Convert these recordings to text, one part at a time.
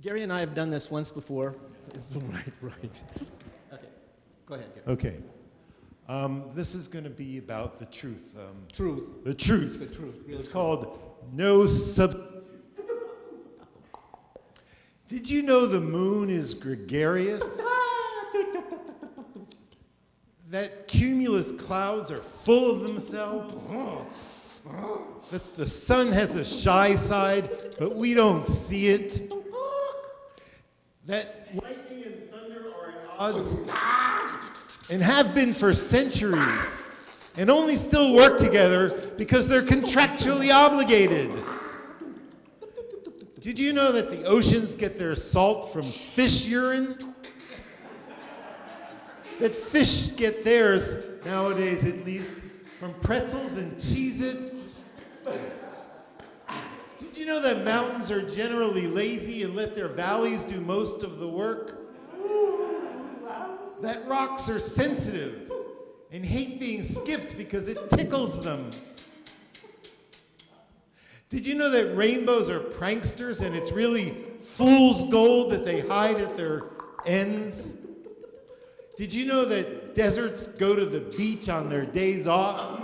Gary and I have done this once before. Right. Okay, go ahead, Gary. Okay. This is going to be about the truth. Truth. The truth. The truth. Really It's called No Substitute. Did you know the moon is gregarious? That cumulus clouds are full of themselves? That the sun has a shy side, but we don't see it? That lightning and thunder are at odds and have been for centuries and only still work together because they're contractually obligated? Did you know that the oceans get their salt from fish urine? That fish get theirs, nowadays at least, from pretzels and Cheez-Its? Did you know that mountains are generally lazy and let their valleys do most of the work? That rocks are sensitive and hate being skipped because it tickles them? Did you know that rainbows are pranksters and it's really fool's gold that they hide at their ends? Did you know that deserts go to the beach on their days off?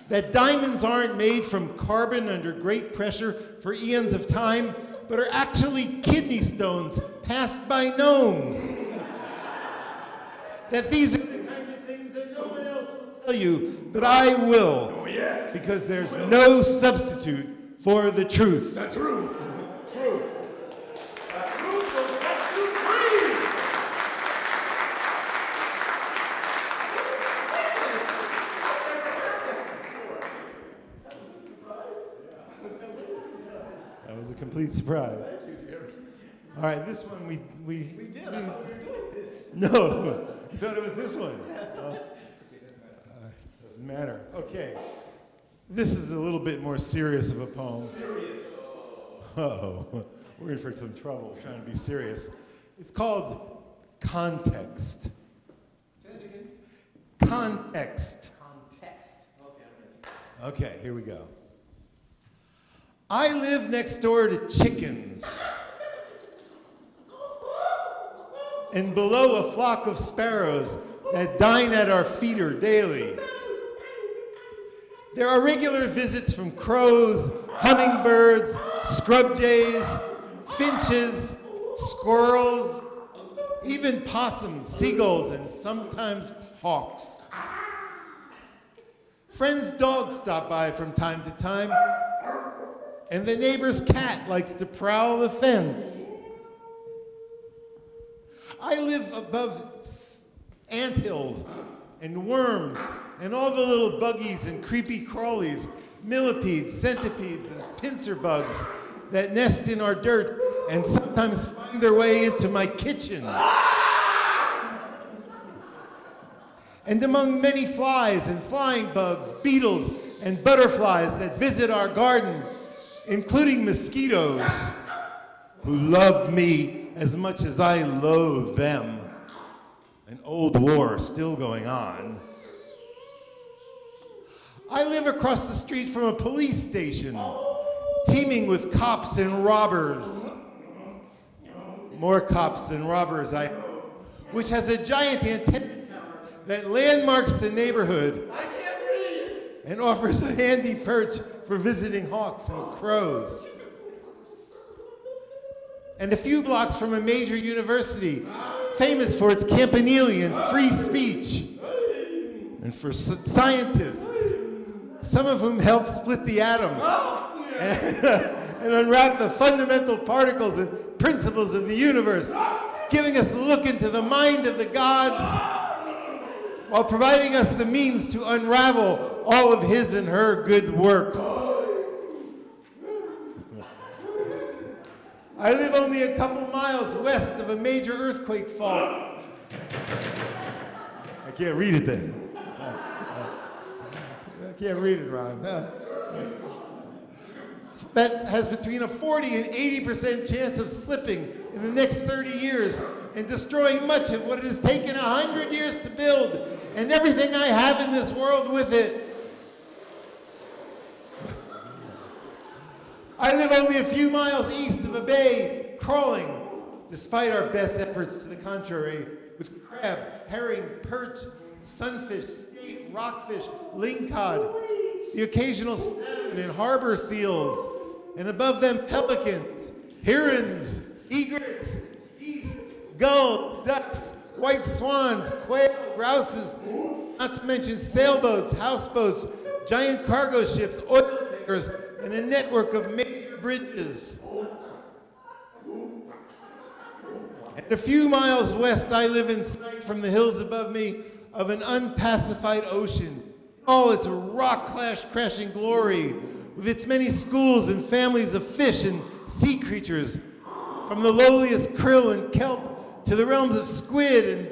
That diamonds aren't made from carbon under great pressure for eons of time, but are actually kidney stones passed by gnomes? That these are the kind of things that no one else will tell you, but I will. Oh, yes. Because there's no substitute for the truth. The truth. Truth. The truth will set you free. That was a complete surprise. Thank you, dear. All right, this one we did. I thought we were doing this. No, you thought it was this one. Doesn't matter. Okay, this is a little bit more serious of a poem. Serious. Uh-oh, we're in for some trouble trying to be serious. It's called Context. Say it again. Context. Context. Okay, I'm ready. Okay, here we go. I live next door to chickens. And below a flock of sparrows that dine at our feeder daily. There are regular visits from crows, hummingbirds, scrub jays, finches, squirrels, even possums, seagulls, and sometimes hawks. Friends' dogs stop by from time to time, and the neighbor's cat likes to prowl the fence. I live above anthills and worms and all the little buggies and creepy crawlies, millipedes, centipedes, and pincer bugs that nest in our dirt and sometimes find their way into my kitchen. And among many flies and flying bugs, beetles, and butterflies that visit our garden, including mosquitoes, who love me as much as I loathe them. An old war still going on. I live across the street from a police station, teeming with cops and robbers. More cops and robbers, which has a giant antenna that landmarks the neighborhood and offers a handy perch for visiting hawks and crows. And a few blocks from a major university, famous for its campanile and free speech, and for scientists, some of whom help split the atom and unwrap the fundamental particles and principles of the universe, giving us a look into the mind of the gods, while providing us the means to unravel all of his and her good works. I live only a couple miles west of a major earthquake fault. I can't read it then. I can't read it, Ron. That has between a 40 and 80% chance of slipping in the next 30 years and destroying much of what it has taken 100 years to build, and everything I have in this world with it. I live only a few miles east of a bay, crawling, despite our best efforts to the contrary, with crab, herring, perch, sunfish, skate, rockfish, lingcod, the occasional salmon and harbor seals, and above them pelicans, herons, egrets, geese, gulls, ducks, white swans, quail, grouses, not to mention sailboats, houseboats, giant cargo ships, oil tankers, and a network of major bridges. And a few miles west, I live in sight from the hills above me of an unpacified ocean, all its rock-crashing glory, with its many schools and families of fish and sea creatures, from the lowliest krill and kelp to the realms of squid and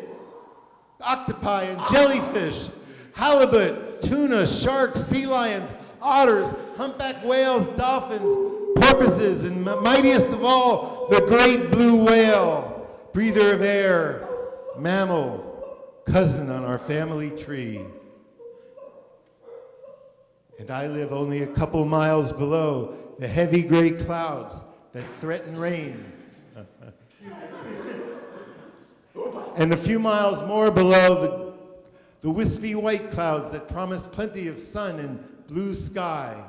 octopi and jellyfish, halibut, tuna, sharks, sea lions, otters, humpback whales, dolphins, porpoises, and mightiest of all, the great blue whale, breather of air, mammal, cousin on our family tree. And I live only a couple miles below the heavy gray clouds that threaten rain. And a few miles more below the wispy white clouds that promise plenty of sun and blue sky.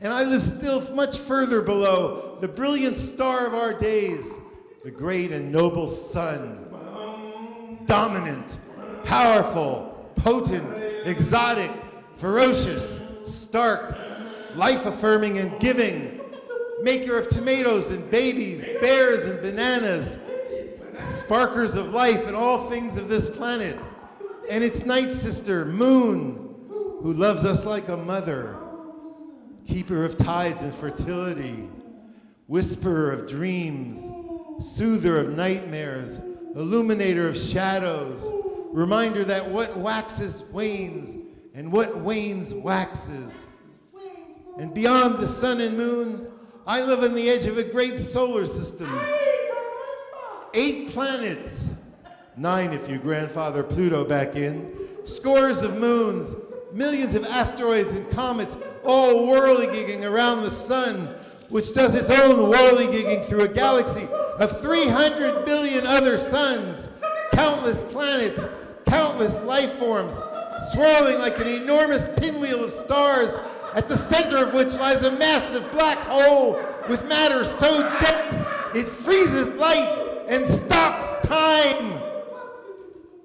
And I live still much further below the brilliant star of our days, the great and noble sun. Dominant, powerful, potent, exotic, ferocious, stark, life-affirming and giving, maker of tomatoes and babies, bears and bananas, sparkers of life and all things of this planet, and its night sister, Moon, who loves us like a mother, keeper of tides and fertility, whisperer of dreams, soother of nightmares, illuminator of shadows, reminder that what waxes wanes, and what wanes waxes. And beyond the sun and moon, I live on the edge of a great solar system. 8 planets, 9 if you grandfather Pluto back in, scores of moons, millions of asteroids and comets, all whirligigging around the sun, which does its own whirligigging through a galaxy of 300 billion other suns, countless planets, countless life forms, swirling like an enormous pinwheel of stars, at the center of which lies a massive black hole with matter so dense it freezes light and stops time.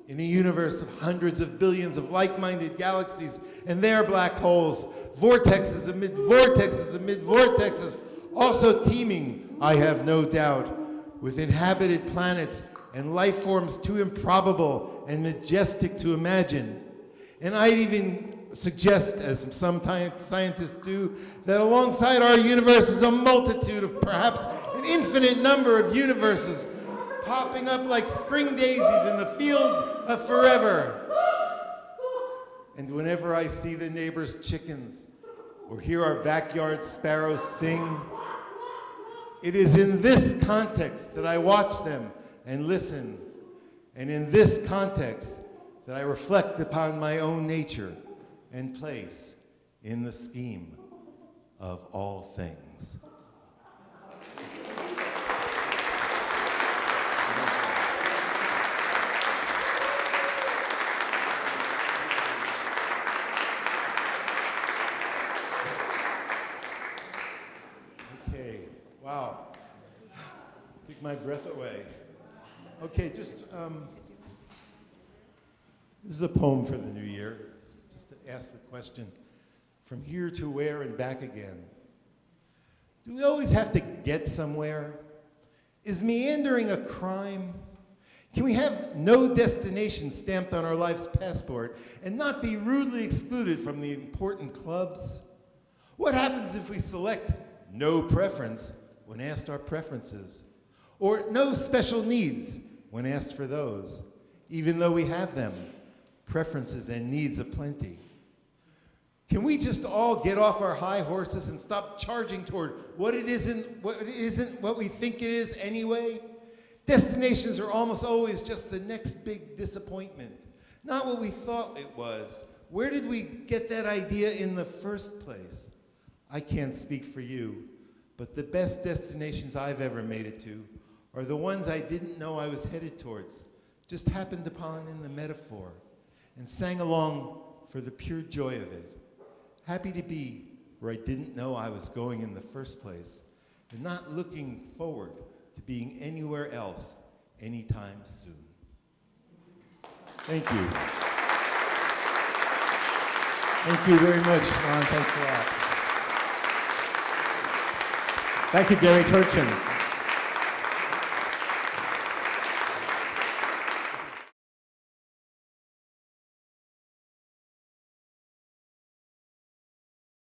In a universe of hundreds of billions of like-minded galaxies and their black holes, vortexes amid vortexes amid vortexes, also teeming, I have no doubt, with inhabited planets and life forms too improbable and majestic to imagine. And I'd even suggest, as some scientists do, that alongside our universe is a multitude of perhaps an infinite number of universes popping up like spring daisies in the field of forever. And whenever I see the neighbors' chickens or hear our backyard sparrows sing, it is in this context that I watch them and listen, and in this context that I reflect upon my own nature and place in the scheme of all things. Okay, wow. Took my breath away. Okay, just, this is a poem for the new year. Just to ask the question, from here to where and back again. Do we always have to get somewhere? Is meandering a crime? Can we have no destination stamped on our life's passport and not be rudely excluded from the important clubs? What happens if we select no preference when asked our preferences? Or no special needs when asked for those, even though we have them, preferences and needs aplenty? Can we just all get off our high horses and stop charging toward what it isn't what we think it is anyway? Destinations are almost always just the next big disappointment, not what we thought it was. Where did we get that idea in the first place? I can't speak for you, But the best destinations I've ever made it to are the ones I didn't know I was headed towards, just happened upon in the metaphor, and sang along for the pure joy of it. Happy to be where I didn't know I was going in the first place, and not looking forward to being anywhere else anytime soon. Thank you. Thank you very much, Ron. Thanks a lot. Thank you, Gary Turchien.